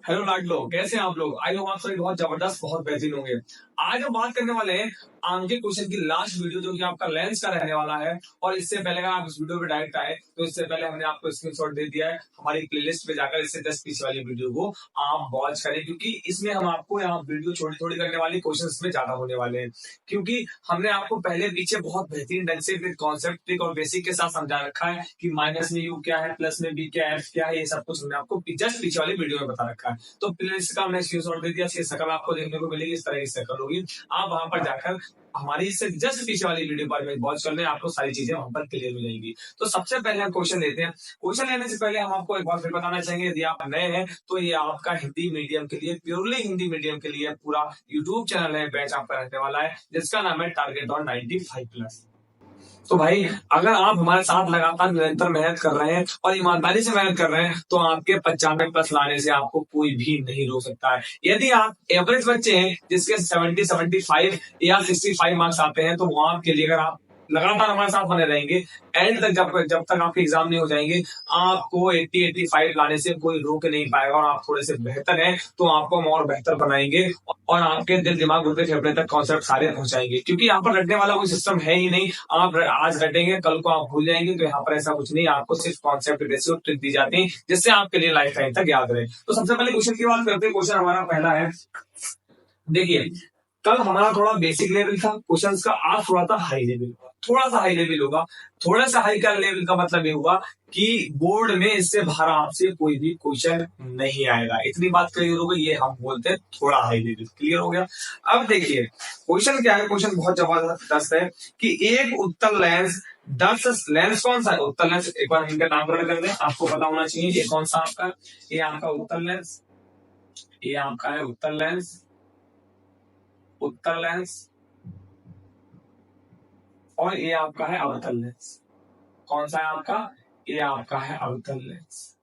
Hello लाडलो, कैसे हैं आप लोग? आई होप आप सभी बहुत जबरदस्त, बहुत बेहतरीन होंगे। आज हम बात करने वाले हैं आगे क्वेश्चन की लास्ट वीडियो, जो कि आपका लेंस का रहने वाला है। और इससे पहले अगर आप इस वीडियो पे डायरेक्ट आए तो इससे पहले हमने आपको स्क्रीनशॉट दे दिया है। हमारी प्लेलिस्ट पे जाकर इससे 10 पीछे वाली वीडियो को आप वॉच करें, क्योंकि इसमें हम आपको यहाँ वीडियो छोटी छोटी करने वाली, क्वेश्चन में ज्यादा होने वाले हैं। क्योंकि हमने आपको पहले पीछे बहुत बेहतरीन ढंग से कॉन्सेप्ट ट्रिक और बेसिक के साथ समझा रखा है कि माइनस में यू क्या है, प्लस में बी क्या है, एफ क्या है, ये सब कुछ हमने आपको जस्ट पीछे वाली वीडियो में बता रखा है। तो प्लेलिस्ट का हमने स्क्रीनशॉट दे दिया, शकल आपको देखने को मिलेगी, इस तरह की शकल होगी। आप वहां पर जाकर हमारी इससे जस्ट पीछे वाली वीडियो पर वॉच कर लें, आपको सारी चीजें वहां पर क्लियर हो जाएंगी। तो सबसे पहले हम क्वेश्चन लेते हैं। क्वेश्चन लेने से पहले हम आपको एक बार फिर बताना चाहेंगे, यदि आप नए हैं तो ये आपका हिंदी मीडियम के लिए, प्योरली हिंदी मीडियम के लिए पूरा यूट्यूब चैनल है, बैच आपका रहने वाला है, जिसका नाम है टारगेट ऑन 95+। तो भाई, अगर आप हमारे साथ लगातार निरंतर मेहनत कर रहे हैं और ईमानदारी से मेहनत कर रहे हैं, तो आपके 95+ लाने से आपको कोई भी नहीं रोक सकता है। यदि आप एवरेज बच्चे हैं जिसके 70, 75 या 65 मार्क्स आते हैं, तो वहां के लिए अगर आप लगातार हमारे साथ बने रहेंगे, एंड तक जब तक आपके एग्जाम नहीं हो जाएंगे, आपको 80, 85 लाने से कोई रोक नहीं पाएगा। और आप थोड़े से बेहतर हैं तो आपको हम और बेहतर बनाएंगे और आपके दिल दिमाग गुर्दे फेफड़े तक कॉन्सेप्ट सारे पहुंचाएंगे। क्योंकि यहाँ पर रटने वाला कोई सिस्टम है ही नहीं। आप आज रटेंगे, कल को आप भूल जाएंगे। तो यहाँ पर ऐसा कुछ नहीं, आपको सिर्फ कॉन्सेप्ट बेसिक ट्रिक दी जाती है, जिससे आपके लिए लाइफ टाइम तक याद रहे। तो सबसे पहले क्वेश्चन की बात करते हैं। क्वेश्चन हमारा पहला है, देखिए, कल हमारा थोड़ा बेसिक लेवल था क्वेश्चंस का, आज थोड़ा सा हाई लेवल होगा, थोड़ा सा हाई लेवल होगा। थोड़ा सा हाई का लेवल का मतलब ये हुआ कि बोर्ड में इससे बाहर आपसे कोई भी क्वेश्चन नहीं आएगा। इतनी बात क्लियर हो गई, ये हम बोलते हैं थोड़ा हाई लेवल। क्लियर हो गया? अब देखिए क्वेश्चन क्या है। क्वेश्चन बहुत जबरदस्त है कि एक उत्तल लेंस 10 लेंस कौन सा है? उत्तल लेंस, एक बार इनका नामकरण कर दें, आपको पता होना चाहिए। ये कौन सा आपका? ये आपका उत्तल लेंस, ये आपका है उत्तल लेंस, उत्तल लेंस, और ये आपका है अवतल लेंस। कौन सा है आपका? ये आपका है अवतल लेंस,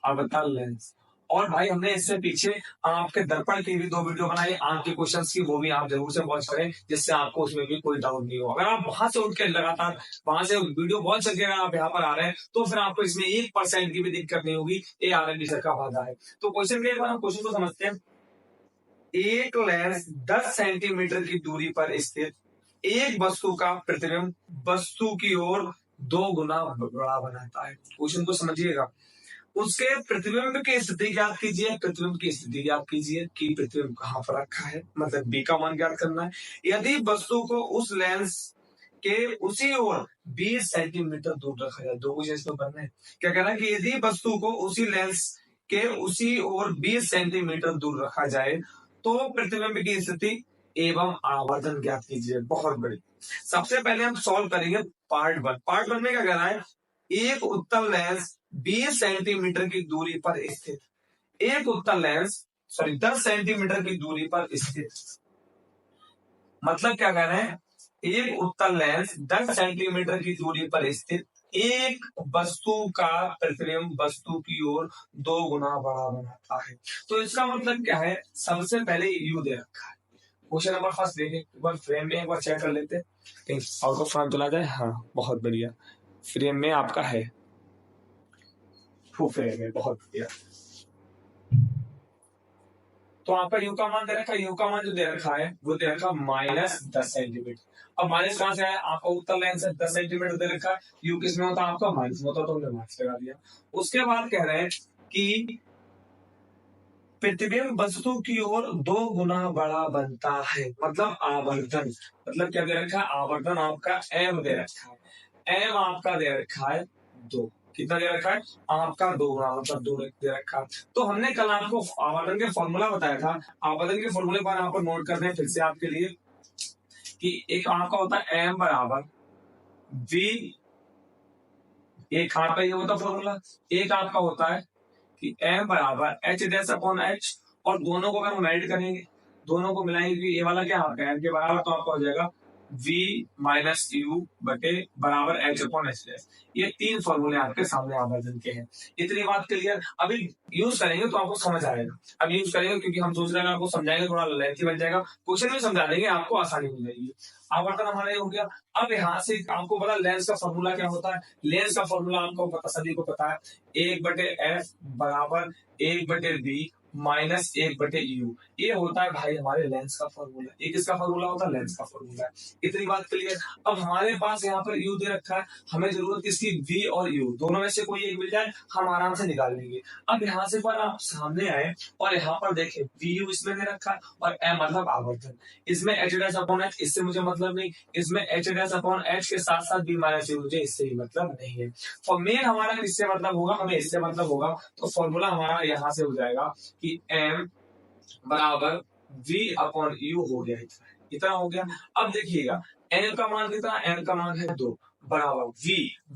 अवतल लेंस। और भाई, हमने इससे पीछे आपके दर्पण की भी 2 वीडियो बनाई आंख के क्वेश्चंस की, वो भी आप जरूर से वॉच करें, जिससे आपको उसमें भी कोई डाउट नहीं हो। अगर आप वहां से उठ के लगातार वहां से वीडियो वॉच करके अगर आप यहाँ पर आ रहे हैं, तो फिर आपको इसमें 1% की भी दिक्कत नहीं होगी। ये आरएनडी सर का वादा है। तो क्वेश्चन के एक बार हम क्वेश्चन को समझते हैं। एक लेंस 10 सेंटीमीटर की दूरी पर स्थित एक वस्तु का प्रतिबिंब वस्तु की ओर 2 गुना बड़ा बनाता है। क्वेश्चन को समझिएगा। उसके प्रतिबिंब की स्थिति ज्ञात कीजिए, प्रतिबिंब की स्थिति ज्ञात कीजिए कि प्रतिबिंब कहां पर रखा है, मतलब बी का मान ज्ञात करना है। यदि वस्तु को उस लेंस के उसी ओर 20 सेंटीमीटर दूर रखा जाए, 2 क्वेश्चन इसमें बनना है। क्या कहना है कि यदि वस्तु को उसी लेंस के उसी ओर 20 सेंटीमीटर दूर रखा जाए, तो प्रतिबिंब की स्थिति एवं आवर्धन ज्ञात कीजिए। बहुत बड़ी। सबसे पहले हम सॉल्व करेंगे पार्ट 1 में क्या कह रहा है? एक उत्तल लेंस 20 सेंटीमीटर की दूरी पर स्थित, एक उत्तल लेंस 10 सेंटीमीटर की दूरी पर स्थित, मतलब क्या कह रहे हैं? एक उत्तल लेंस 10 सेंटीमीटर की दूरी पर स्थित एक वस्तु का प्रतिबिंब वस्तु की ओर 2 गुना बड़ा बनाता है। तो इसका मतलब क्या है? सबसे पहले यू दे रखा है। क्वेश्चन नंबर फर्स्ट देखें, एक बार फ्रेम में एक बार चेक कर लेते हैं, कहीं आउट ऑफ फ्रेम चला जाए। हाँ, बहुत बढ़िया। फ्रेम में आपका है, फ्रेम में, बहुत बढ़िया। तो आपका यू का मान दे रखा है, यू का मान जो दे रखा है वो दे रखा -10 सेंटीमीटर। अब माइनस कहां से आया? आपका उत्तर लाइन से 10 सेंटीमीटर दे रखा है, यू किस में होता है? आपका माइनस में होता, तो हमने माइनस लगा दिया। उसके बाद कह रहे हैं कि प्रतिबिंब वस्तु की ओर 2 गुना बड़ा बनता है, मतलब आवर्धन। मतलब क्या दे रखा है? आवर्धन आपका एम दे रखा है। एम आपका दे रखा है 2। कितना दे रखा है? आपका 2 गुना, मतलब 2 दे रखा है। तो हमने कल आपको आवर्धन के फॉर्मूला बताया था। आवर्धन के फॉर्मूले पर आप नोट कर दें फिर से आपके लिए कि एक आपका होता है एम बराबर वी, एक आपका ये होता फॉर्मूला, एक आपका होता है कि एम बराबर एच डैश अपॉन एच, और दोनों को अगर हम ऐड करेंगे, दोनों को मिलाएंगे, ये वाला क्या आपका एम के बराबर, तो आपका हो जाएगा v माइनस यू बटे बराबर एच अपॉन एच डैश। ये 3 फॉर्मूले आपके सामने आवर्धन के हैं। इतनी बात क्लियर? अभी यूज करेंगे तो आपको समझ आएगा। अब यूज करेंगे क्योंकि हम सोच रहे हैं आपको समझाएंगे, थोड़ा लेंथी बन जाएगा। क्वेश्चन में समझा देंगे, आपको आसानी हो जाएगी। आवर्धन हमारा ये हो गया। अब यहाँ से आपको पता लेंस का फॉर्मूला क्या होता है? लेंस का फॉर्मूला आपको पता, सभी को पता है, 1/f बराबर 1/b माइनस 1/u। ये होता है भाई हमारे लेंस का फॉर्मूला। ये किसका फॉर्मूला होता है? लेंस का फॉर्मूला है। इतनी बात क्लियर। अब हमारे पास यहाँ पर u दे रखा है, हमें जरूरत किसकी? v और u, दोनों में से कोई एक मिल जाए हम आराम से निकाल लेंगे। अब यहाँ से पर आप सामने आए और यहाँ पर देखें vu इसमें दे रखा है और m मतलब आवर्तन, इसमें h' इससे मुझे मतलब नहीं, इसमें h' के साथ साथ b माइनस u, मुझे इससे भी मतलब नहीं है। और मेन हमारा इससे मतलब होगा, हमें इससे मतलब होगा, तो फॉर्मूला हमारा यहाँ से हो जाएगा कि m बराबर v/u हो गया। इतना हो गया। अब देखिएगा n का मान कितना? n का मान है 2 बराबर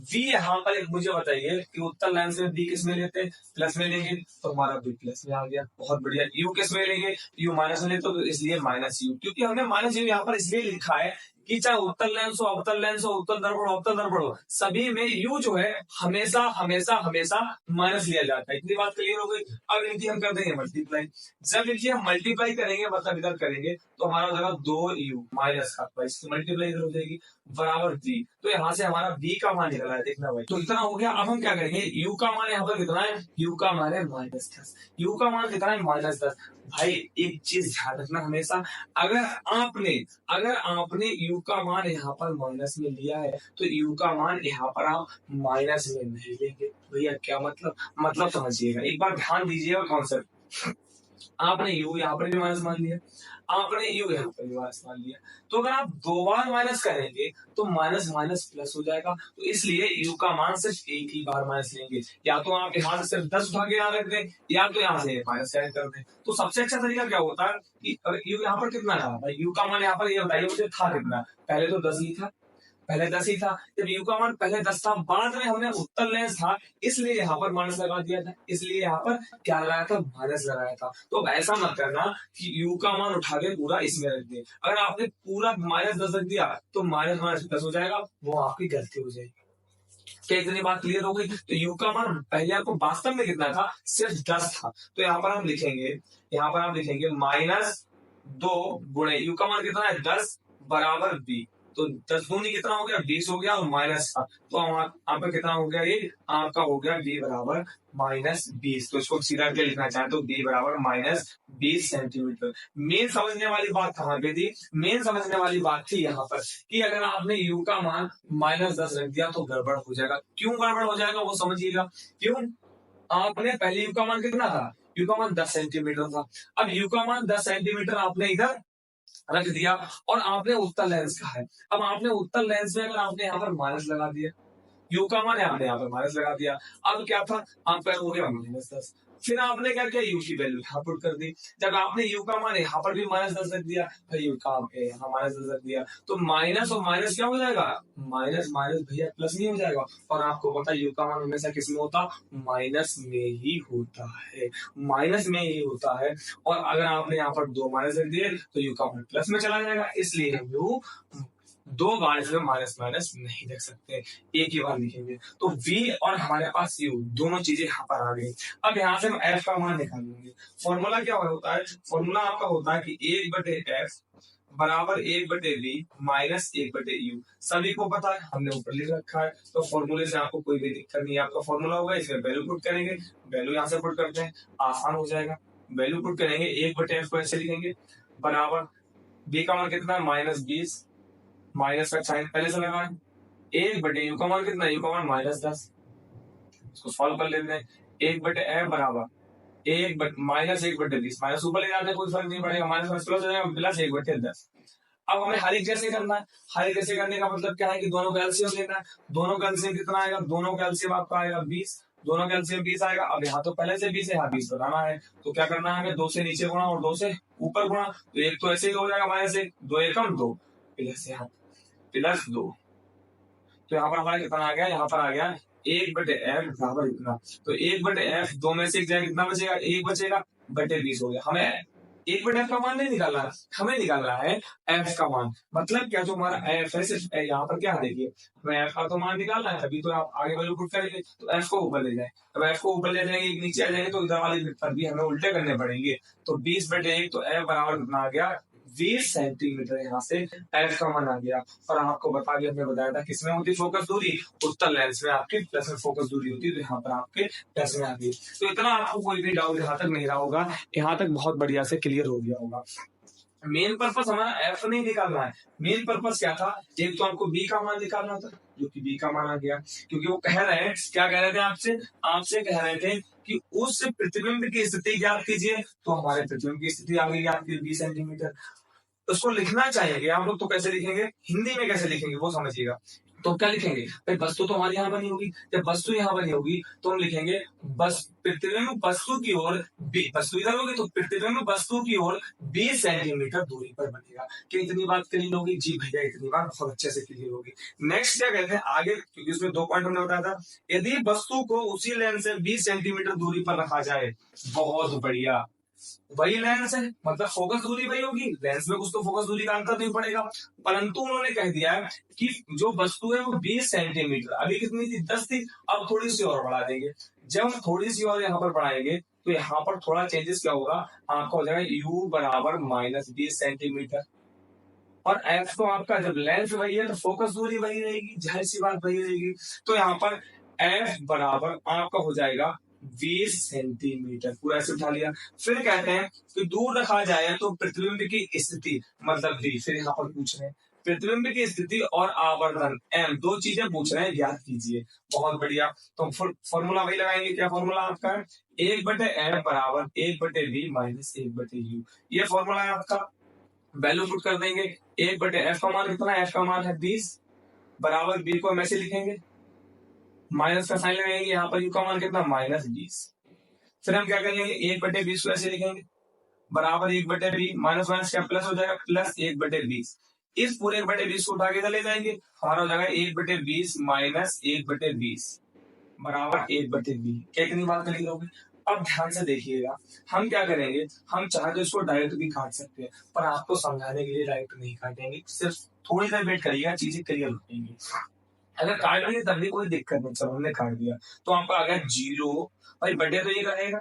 v यहाँ पर एक मुझे बताइए कि उत्तर लाइन से b किस में लेते हैं? प्लस में लेंगे, तो हमारा b प्लस में आ गया। बहुत बढ़िया। u किस में लेंगे? u माइनस में लेते, तो इसलिए माइनस u, क्योंकि हमने माइनस u यहाँ पर इसलिए लिखा है कि चाहे उत्तल लेंस हो, अवतल लेंस हो, उत्तल दर्पण हो, अवतल दर्पण हो, सभी में u जो है हमेशा हमेशा हमेशा माइनस लिया जाता है। इतनी बात क्लियर हो गई। अब इनकी हम कर देंगे मल्टीप्लाई। जब इनकी हम मल्टीप्लाई करेंगे, मतलब इधर करेंगे, तो हमारा हो जाएगा 2u माइनस का, इसकी मल्टीप्लाई इधर हो जाएगी बराबर v। तो यहाँ से हमारा v का मान निकला है, देखना भाई। तो इतना हो गया। अब हम क्या करेंगे? u का मान यहाँ पर कितना है? u का मान है -10। u का मान कितना है? -10। भाई एक चीज ध्यान रखना हमेशा, अगर आपने u का मान यहाँ पर माइनस में लिया है, तो u का मान यहाँ पर आप माइनस में नहीं लेंगे। भैया क्या मतलब समझिएगा, एक बार ध्यान दीजिएगा कॉन्सेप्ट। आपने u यहाँ पर भी माइनस मान लिया, आपने u यहाँ पर भी माइनस मान लिया, तो अगर आप 2 बार माइनस करेंगे तो माइनस माइनस प्लस हो जाएगा। तो इसलिए u का मान सिर्फ एक ही बार माइनस लेंगे, या तो आप यहाँ से सिर्फ 10 उठा के यहाँ रख दें, या तो यहाँ से माइनस ऐड कर दें। तो सबसे अच्छा तरीका क्या होता है कि अगर u यहाँ पर कितना था भाई, u का मान यहाँ पर ये बताइए मुझे था कितना? पहले तो 10 ही था, पहले 10 ही था। जब u का मान पहले 10 था, बाद में हमने उत्तर लेंस था इसलिए यहाँ पर माइनस लगा दिया था, इसलिए यहाँ पर क्या लगाया था? माइनस लगाया था। तो ऐसा मत करना कि u का मान उठा के पूरा इसमें रख दे। अगर आपने पूरा -10 रख दिया तो माइनस माइनस प्लस हो जाएगा, वो आपकी गलती हो जाएगी। क्या इतनी बात क्लियर हो गई? तो u का मान पहले आपको वास्तव में कितना था? सिर्फ 10 था। तो यहाँ पर हम लिखेंगे, -2 गुणे u का मान कितना है? 10 बराबर b। तो 10 दूनी कितना हो गया? 20 हो गया, और माइनस था तो आपका कितना हो गया? ये आपका हो गया b बराबर -20। तो इसको सीधा करके लिखना चाहे तो b बराबर -20 सेंटीमीटर। मेन समझने वाली बात कहाँ पे थी? मेन समझने वाली बात थी यहाँ पर कि अगर आपने u का मान -10 रख दिया तो गड़बड़ हो जाएगा। क्यों गड़बड़ हो जाएगा वो समझिएगा। क्यों? आपने पहले u का मान कितना था? u का मान 10 सेंटीमीटर था। अब u का मान 10 सेंटीमीटर आपने इधर रख दिया और आपने उत्तल लेंस का है। अब आपने उत्तल लेंस में अगर आपने यहाँ पर माइनस लगा दिया, u का मान है आपने यहाँ पर माइनस लगा दिया, अब क्या था? आपका हो गया -10। फिर आपने क्या किया? u की वैल्यू यहाँ पुट कर दी। जब आपने u का मान यहाँ पर भी -10 रख दिया, फिर u का यहाँ -10 रख दिया, तो माइनस और माइनस क्या हो जाएगा? माइनस माइनस भैया प्लस नहीं हो जाएगा। और आपको पता है u का मान हमेशा किस में होता? माइनस में ही होता है, माइनस में ही होता है। और अगर आपने यहाँ पर 2 माइनस रख दिए तो u का मान प्लस में चला जाएगा, इसलिए हम u 2 बार इसमें माइनस माइनस नहीं लिख सकते, एक ही बार लिखेंगे। तो v और हमारे पास u दोनों चीजें यहाँ पर आ गई। अब यहाँ से हम f का मान निकालेंगे। फॉर्मूला क्या होता है? फॉर्मूला आपका होता है कि 1/f बराबर 1/v माइनस 1/u। सभी को पता है, हमने ऊपर लिख रखा है, तो फॉर्मूले से आपको कोई भी दिक्कत नहीं है। आपका फॉर्मूला होगा, इसमें वैल्यू पुट करेंगे, वैल्यू यहाँ से पुट करते हैं, आसान हो जाएगा। वैल्यू पुट करेंगे, 1/f को ऐसे लिखेंगे बराबर v का मान कितना है? -20, माइनस का साइन पहले से लगाएं, 1/u का मान कितना है? u का मान -10। इसको सॉल्व कर लेते हैं। 1/f बराबर -1/20, माइनस ऊपर ले जाते हैं कोई फर्क नहीं पड़ेगा, माइनस प्लस हो जाएगा, प्लस 1/10। अब हमें हर एक जैसे करना है। हर एक जैसे करने का मतलब क्या है कि दोनों का एलसीएम लेना है। दोनों का एलसीएम कितना आएगा? दोनों का एलसीएम आपका आएगा 20, दोनों का एलसीएम 20 आएगा। अब यहाँ तो पहले से 20 है, यहाँ 20 बनाना है, तो क्या करना है? हमें 2 से नीचे गुणा और 2 से ऊपर गुणा। तो एक तो ऐसे ही हो जाएगा -1, 2 एकम 2, प्लस यहाँ +2। तो यहाँ पर हमारा कितना आ गया? यहाँ पर आ गया 1/f बराबर इतना। तो 1/f 2 में से एक जाएगा, कितना बचेगा? 1 बचेगा, बटे 20 हो गया। हमें 1/f का मान नहीं निकालना है, हमें निकालना है f का मान। मतलब क्या? जो हमारा f है, सिर्फ यहाँ पर क्या है देखिए, हमें f का तो मान निकालना है, तभी तो आप आगे वैल्यू पुट करेंगे। तो f को ऊपर ले जाए, अब f को ऊपर ले जाएंगे, नीचे आ जाएंगे, तो इधर वाले पर भी हमें उल्टे करने पड़ेंगे। तो 20/1, तो f बराबर कितना आ गया? 20 सेंटीमीटर यहाँ से एफ का मान आ गया। और आपको हमने बताया था किसमें होती फोकस दूरी, उत्तल लेंस में आपकी प्लस में फोकस दूरी होती है, तो यहाँ पर आपके प्लस में आ गई। तो इतना आपको कोई भी डाउट यहाँ तक नहीं रहा होगा, यहाँ तक बहुत बढ़िया से क्लियर हो गया होगा। मेन पर्पस हमारा एफ नहीं निकालना है, मेन पर्पस क्या था, एक तो आपको बी का मान निकालना था, जो कि बी का मान आ गया, क्योंकि वो कह रहे हैं, क्या कह रहे थे आपसे कह रहे थे कि उस प्रतिबिंब की स्थिति ज्ञात कीजिए। तो हमारे प्रतिबिंब की स्थिति आ गई आपकी 20 सेंटीमीटर। उसको लिखना चाहिए आप लोग, तो कैसे लिखेंगे, हिंदी में कैसे लिखेंगे वो समझिएगा। तो क्या लिखेंगे भाई, वस्तु तो हमारी यहाँ बनी होगी, जब वस्तु यहाँ बनी होगी तो हम लिखेंगे बस प्रतिबिंब वस्तु की ओर, वस्तु इधर होगी तो प्रतिबिंब वस्तु की ओर 20 सेंटीमीटर दूरी पर बनेगा। कि इतनी बात क्लियर होगी? जी भैया इतनी बात बहुत अच्छे से क्लियर होगी। नेक्स्ट क्या कहते हैं आगे, क्योंकि इसमें 2 पॉइंट हमने बताया था, यदि वस्तु को उसी लेंस से 20 सेंटीमीटर दूरी पर रखा जाए, बहुत बढ़िया, वही लेंस है मतलब फोकस दूरी वही होगी, लेंस में कुछ तो फोकस दूरी का अंतर नहीं पड़ेगा, परंतु उन्होंने कह दिया है कि जो वस्तु है वो 20 सेंटीमीटर, अभी कितनी थी 10 थी, अब थोड़ी सी और बढ़ा देंगे। जब हम थोड़ी सी और यहाँ पर बढ़ाएंगे तो यहाँ पर थोड़ा चेंजेस क्या होगा, आपका हो जाएगा u बराबर -20 सेंटीमीटर। और एफ तो आपका जब लेंस वही है तो फोकस दूरी वही रहेगी, जाहिर सी बात वही रहेगी। तो यहाँ पर एफ बराबर आपका हो जाएगा 20 सेंटीमीटर, पूरा ऐसे उठा लिया। फिर कहते हैं कि दूर रखा जाए तो प्रतिबिंब की स्थिति मतलब v, फिर यहाँ पर पूछ रहे हैं प्रतिबिंब की स्थिति और आवर्धन m, 2 चीजें पूछ रहे हैं, याद कीजिए। बहुत बढ़िया, तो फॉर्मूला वही लगाएंगे, क्या फॉर्मूला आपका है, 1/m बराबर 1/v माइनस 1/u, ये फॉर्मूला है आपका। वैल्यू पुट कर देंगे, 1/f का मान कितना है, f का मान है 20 बराबर b को हम ऐसे लिखेंगे, माइनस का साइन लगाएंगे, यहाँ पर u का मान कितना -20। फिर हम क्या करेंगे 1/20 को ऐसे लिखेंगे बराबर 1/20, माइनस माइनस क्या प्लस हो जाएगा, प्लस 1/20। इस पूरे 1/20 को उठा के इधर ले जाएंगे, हमारा हो जाएगा 1/20 माइनस 1/20 बराबर 1/20। क्या इतनी बात क्लियर होगी? अब ध्यान से देखिएगा, हम क्या करेंगे, हम चाहे तो इसको डायरेक्ट भी काट सकते हैं, पर आपको समझाने के लिए डायरेक्ट नहीं काटेंगे, सिर्फ थोड़ी देर वेट करिएगा, चीजें क्लियर हो जाएंगी। अगर काट लेंगे तब भी कोई दिक्कत नहीं, चलो हमने काट दिया तो आपका आ गया 0, भाई बटे तो ये रहेगा,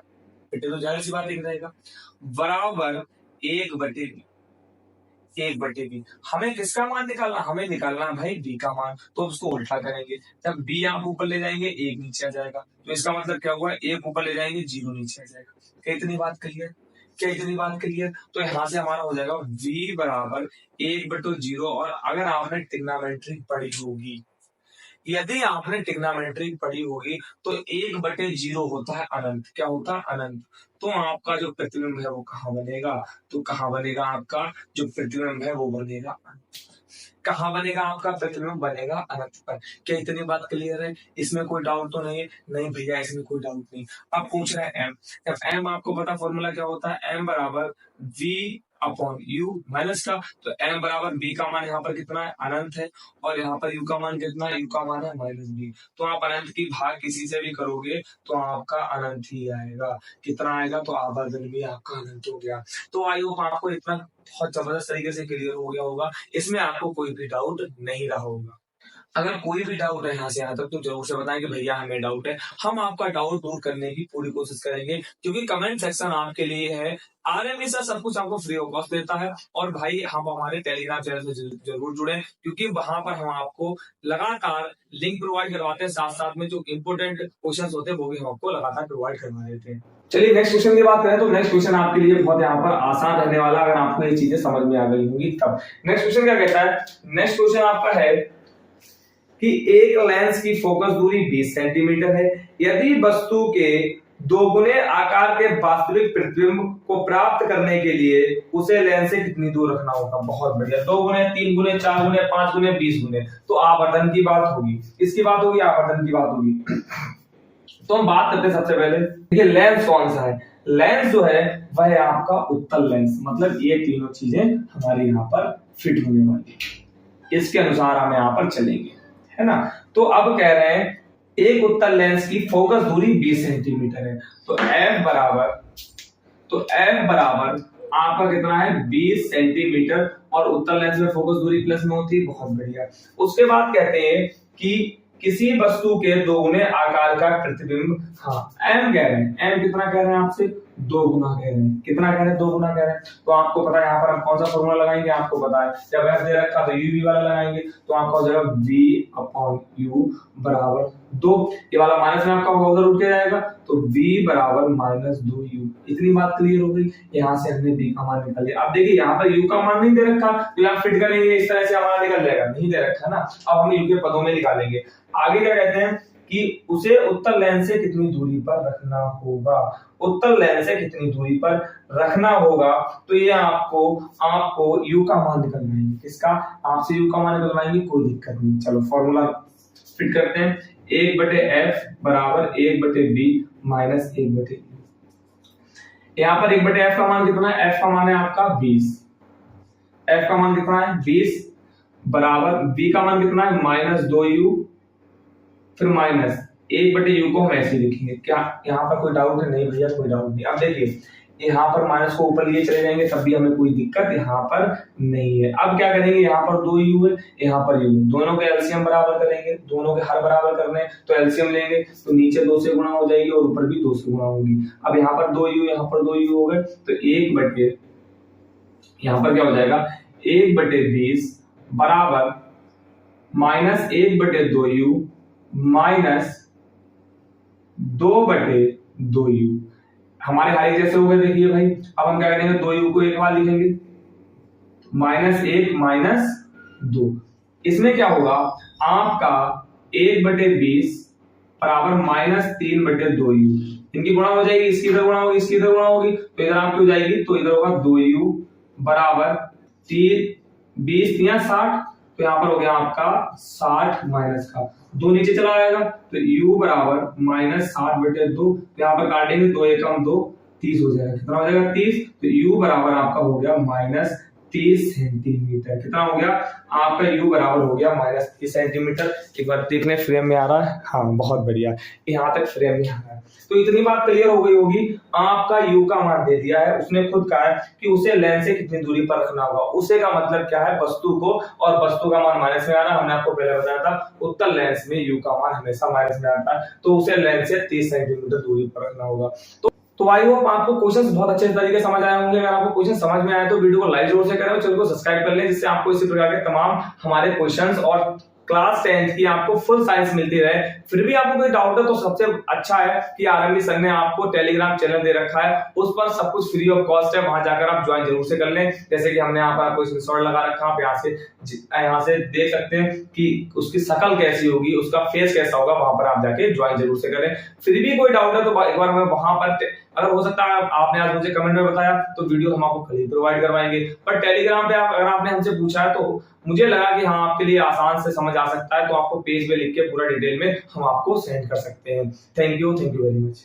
बटे तो जाहिर सी बात एक रहेगा, बराबर 1/b, 1/b। हमें किसका मान निकालना, हमें निकालना भाई b का मान, तो उसको उल्टा करेंगे, जब b आप ऊपर ले जाएंगे 1 नीचे आ जाएगा, तो इसका मतलब क्या हुआ, 1 ऊपर ले जाएंगे 0 नीचे आ जाएगा। क्या इतनी बात क्लियर, क्या इतनी बात क्लियर? तो यहाँ से हमारा हो जाएगा v बराबर 1/0। और अगर आपने ट्रिग्नोमेट्री पढ़ी होगी, यदि आपने ट्रिग्नोमेट्री पढ़ी होगी तो 1/0 होता है अनंत, क्या होता है अनंत। तो आपका जो प्रतिबिंब है वो कहाँ बनेगा, तो कहाँ बनेगा आपका जो प्रतिबिंब है वो बनेगा, कहाँ बनेगा आपका प्रतिबिंब, बनेगा अनंत पर। क्या इतनी बात क्लियर है, इसमें कोई डाउट तो नहीं है? नहीं भैया इसमें कोई डाउट नहीं। अब पूछ रहे हैं एम, जब एम आपको पता फॉर्मूला क्या होता है, एम बराबर v अपॉन u माइनस का, तो m बराबर b का मान यहाँ पर कितना है, अनंत है, और यहाँ पर u का मान कितना है, u का मान है -b। तो आप अनंत की भाग किसी से भी करोगे तो आपका अनंत ही आएगा, कितना आएगा, तो आवर्धन भी आपका अनंत हो गया। तो आई होप आपको इतना बहुत जबरदस्त तरीके से क्लियर हो गया होगा, इसमें आपको कोई भी डाउट नहीं रहा होगा। अगर कोई भी डाउट है यहाँ से यहाँ तक तो जरूर से बताएं कि भैया हमें डाउट है, हम आपका डाउट दूर करने की पूरी कोशिश करेंगे, क्योंकि कमेंट सेक्शन आपके लिए है, आरएमवी सर सब कुछ आपको फ्री ऑफ कॉस्ट देता है। और भाई हम हमारे टेलीग्राम चैनल से जरूर जुड़े, क्योंकि वहां पर हम आपको लगातार लिंक प्रोवाइड करवाते हैं, साथ साथ में जो इम्पोर्टेंट क्वेश्चन होते हैं वो भी हम आपको लगातार प्रोवाइड करवा देते हैं। चलिए नेक्स्ट क्वेश्चन की बात करें तो नेक्स्ट क्वेश्चन आपके लिए बहुत यहाँ पर आसान रहने वाला, अगर आपको ये चीजें समझ में आ गई होंगी तब। नेक्स्ट क्वेश्चन क्या कहता है, नेक्स्ट क्वेश्चन आपका है कि एक लेंस की फोकस दूरी 20 सेंटीमीटर है, यदि वस्तु के दोगुने आकार के वास्तविक प्रतिबिंब को प्राप्त करने के लिए उसे लेंस से कितनी दूर रखना होगा। बहुत बढ़िया, 2 गुने 3 गुने 4 गुने 5 गुने 20 गुने, तो आवर्धन की बात होगी, इसकी बात होगी, आवर्धन की बात होगी। तो हम बात करते हैं सबसे पहले, देखिए लेंस कौन सा है, लेंस जो है वह है आपका उत्तल लेंस, मतलब ये तीनों चीजें हमारे यहाँ पर फिट होने वाली, इसके अनुसार हम यहाँ पर चलेंगे, है ना। तो अब कह रहे हैं एक उत्तल लेंस की फोकस दूरी 20 सेंटीमीटर है, तो f बराबर आपका कितना है 20 सेंटीमीटर, और उत्तल लेंस में फोकस दूरी प्लस में होती है, बहुत बढ़िया। उसके बाद कहते हैं कि किसी वस्तु के दोगुने आकार का प्रतिबिंब, हाँ m कह रहे हैं, m कितना कह रहे हैं आपसे, 2 गुना कह रहे हैं, कितना कह रहे हैं, 2 गुना कह रहे हैं। तो आपको पता है यहाँ पर हम कौन सा फॉर्मूला लगाएंगे, आपको पता है जब f दे रखा तो u v वाला लगाएंगे, तो आपका हो जाएगा v अपॉन u बराबर 2, ये वाला माइनस में आपका उधर उठ के जाएगा, तो v बराबर माइनस 2u। इतनी बात क्लियर हो गई। यहाँ से हमने v का मान निकाल लिया। अब देखिए यहाँ पर u का मान नहीं दे रखा, तो यहाँ फिट करेंगे इस तरह से हमारा निकल जाएगा, नहीं दे रखा ना, अब हम u के पदों में निकालेंगे। आगे क्या कहते हैं कि उसे उत्तल लेंस से कितनी दूरी पर रखना होगा, उत्तल लेंस से कितनी दूरी पर रखना होगा, तो ये आपको u का मान निकलवाएंगे, किसका, आपसे u का मान निकलवाएंगे, कोई दिक्कत नहीं। चलो फॉर्मूला फिट करते हैं, 1/f बराबर 1/b माइनस 1/u। यहाँ पर 1/f का मान कितना है, f का मान है आपका 20, f का मान कितना है 20 बराबर b का मान कितना है -2u, फिर माइनस 1/u को हम ऐसे लिखेंगे। क्या यहाँ पर कोई डाउट है, नहीं भैया कोई डाउट नहीं। अब देखिए यहाँ पर माइनस को ऊपर लिए चले जाएंगे तब भी हमें कोई दिक्कत यहाँ पर नहीं है। अब क्या करेंगे, यहाँ पर 2u है, यहाँ पर u, दोनों के एलसीएम बराबर करेंगे, दोनों के हर बराबर करने तो एलसीएम लेंगे, तो नीचे 2 से गुणा हो जाएगी और ऊपर भी 2 से गुणा होगी। अब यहाँ पर 2u, यहाँ पर 2u हो गए, तो 1/, यहाँ पर क्या हो जाएगा 1/20 बराबर -1/2u माइनस 2/2u। हमारे हाई जैसे हो गए, देखिए भाई। अब हम क्या करेंगे, 2u को एक बार लिखेंगे, -1 - 2, इसमें क्या होगा आपका 1/20 बराबर -3/2u, इनकी गुणा हो जाएगी, इसकी इधर गुणा होगी, इसकी इधर गुणा होगी, तो इधर आपकी हो जाएगी, तो इधर होगा 2u बराबर 3, 20 या 60, तो यहाँ पर हो गया आपका 60 माइनस का 2 नीचे चला आएगा, तो u बराबर -60/2, यहाँ पर काटेंगे 2 एकम 2, 30 हो जाएगा, कितना हो जाएगा 30, तो u बराबर आपका हो गया -30 सेंटीमीटर। कितना हो गया आपका, u बराबर हो गया -30 सेंटीमीटर। एक बार देखने फ्रेम में आ रहा है, हाँ बहुत बढ़िया, यहाँ तक फ्रेम में आ रहा है। तो इतनी बात क्लियर हो गई होगी, आपका u का मान दे दिया है, उसने खुद कहा है कि उसे लेंस से कितनी दूरी पर रखना होगा। उसे का मतलब क्या है, वस्तु को, और वस्तु का मान माइनस में आ रहा है। हमने आपको पहले बताया था उत्तल लेंस में u का मान हमेशा माइनस में आता है, तो उसे लेंस से 30 सेंटीमीटर दूरी पर रखना होगा। तो आई होप आपको क्वेश्चंस बहुत अच्छे तरीके से समझ आए होंगे। अगर आपको क्वेश्चन समझ में आए तो वीडियो को लाइक जरूर से करें और चैनल को सब्सक्राइब कर लें, जिससे आपको इसी प्रकार के तमाम हमारे क्वेश्चंस और क्लास 10th की आपको फुल साइंस मिलती रहे। फिर भी आपको कोई डाउट है तो सबसे अच्छा है कि आरएमबी सर ने आपको टेलीग्राम चैनल दे रखा है, उस पर सब कुछ फ्री ऑफ कॉस्ट है, वहां जाकर आप ज्वाइन जरूर से कर लें। जैसे कि हमने यहाँ पर आपको स्क्रीनशॉट लगा रखा है, आप यहाँ से देख सकते हैं कि उसकी शक्ल कैसी होगी, उसका फेस कैसा होगा, वहां पर आप जाके ज्वाइन जरूर से करें। फिर भी कोई डाउट है तो एक बार हमें वहां पर, अगर हो सकता है आपने आज मुझे कमेंट में बताया तो वीडियो हम आपको कल ही प्रोवाइड करवाएंगे, पर टेलीग्राम पे अगर आपने हमसे पूछा है तो मुझे लगा कि हाँ आपके लिए आसान से समझ आ सकता है, तो आपको पेज पे लिख के पूरा डिटेल में हम आपको सेंड कर सकते हैं। Thank you very much.